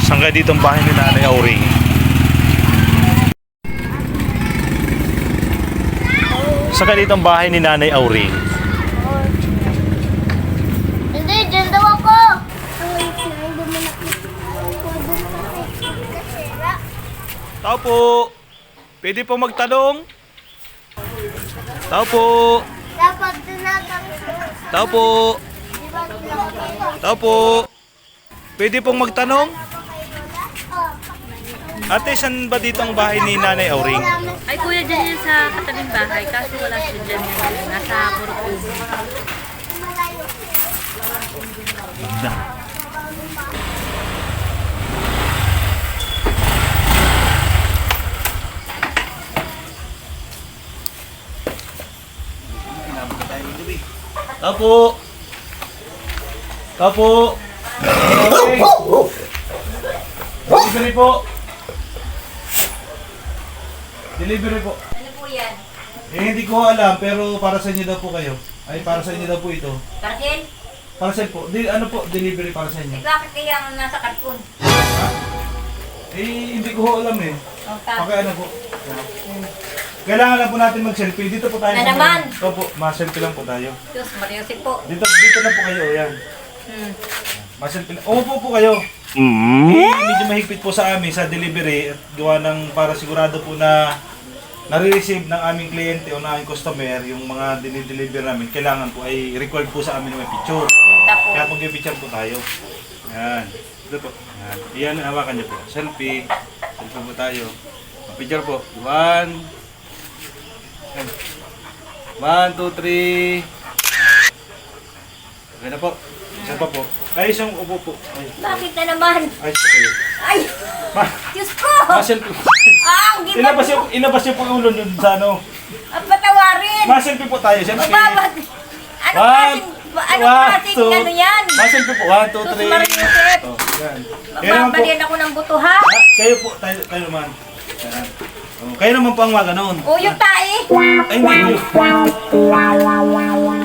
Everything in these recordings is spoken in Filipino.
Hanggang dito ang bahay ni Nanay Auring. Saka dito ang bahay ni Nanay Auring. Hindi, dyan daw ako. Tao po. Pwede po magtanong? Tao po. Dapat tinatang. Tao po. Tao po. Pwede pong magtanong? Ate, saan ba dito ang bahay ni Nanay Auring? Ay kuya, dyan yun sa katabing bahay. Kaso wala siya dyan. Nasa Purok. Tao po. Tao po. Delivery po. Delivery po. Ano po yan? Hindi ko alam, pero para sa inyo daw po kayo. Ay, para sa inyo daw po ito. Parcel? Parcel po. Ano po, delivery para sa inyo. Bakit kaya ang nasa karton? Hindi ko alam eh. Okay, ano po. Kailangan lang po natin mag-selfie. Dito po tayo. Na naman? Opo, ma-selfie lang po tayo. Diyos, Mariosip po. Dito na po kayo, yan. Ma-selfie lang. Umupo po kayo. Medyo mahigpit po sa amin sa delivery at gawa ng para sigurado po na nare-receive ng aming kliyente o ng aming customer yung mga dinideliver namin. Kailangan po ay record po sa amin na may picture. Kaya mag-picture po tayo. Yan. Dito po. Yan. Iyan, hawakan niyo po. Selfie. Selfie po tayo. Picture po. 1, 2, 3. Okay na po. Isa pa po. Ay, isang upo po. Ay, Bakit na naman? ay, kayo. Ay! Ma, Diyos ko! ma-selfie po. Ah, ang gibat mo! Inabas yung ulo nun sa ano. Ang patawarin! Ma-selfie po tayo. Selfie. Mababad! Anong klaseng ano yan? Ma-selfie po. 1, 2, Diyos, 3. Mariosip! Oh, yan. Kayo naman po. Magbabalian ako ng buto, ha? Kayo po. Tayo naman. Yan. Oh, kayo naman po ang maganoon. O, yung tae! Ay, hindi.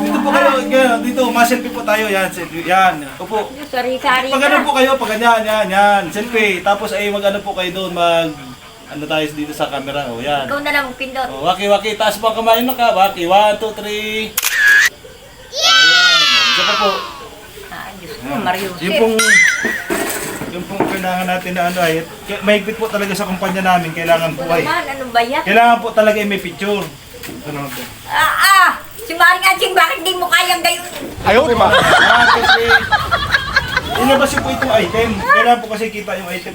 Dito po kayo. Dito. Ma-selfie po tayo. Yan. Selfie. Yan. Opo. Diyos, sari-sari Pag ano po kayo, pag ganyan, yan. Selfie. Tapos ay mag-ano po kayo doon, ano tayo dito sa camera. O, yan. Ikaw na lang magpindot. O, waki. Taas po ang kamay mo ka. Waki. 1, 2, 3. Ayan. Isa pa po. Ah, Diyos ko, Mariosip. Yung pong kailangan natin na ano ay, mahigpit po talaga sa kumpanya namin. Kailangan po ay, Naman, ano ba yan? kailangan po talaga ay may picture. Ano po? Si Maring Aching, bakit di mo kayang gayon? Ayaw, di ba? Kasi, inabas yung po itong item. Kailangan po kasi kita yung item.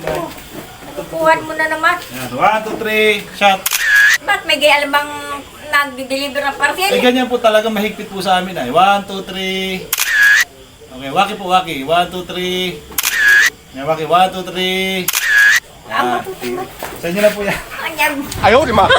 Tukuhan mo na naman. Yan. 1, 2, 3, shot. Ba't may gaya alam bang nag-deliver ng parcel? Eh, ganyan po talaga mahigpit po sa amin ay. 1, 2, 3. Okay, waki po, waki. 1, 2, 3. Yan, waki. 1, 2, 3. Yan. Sa inyo na po yan. Ayan. Ayaw, di ma.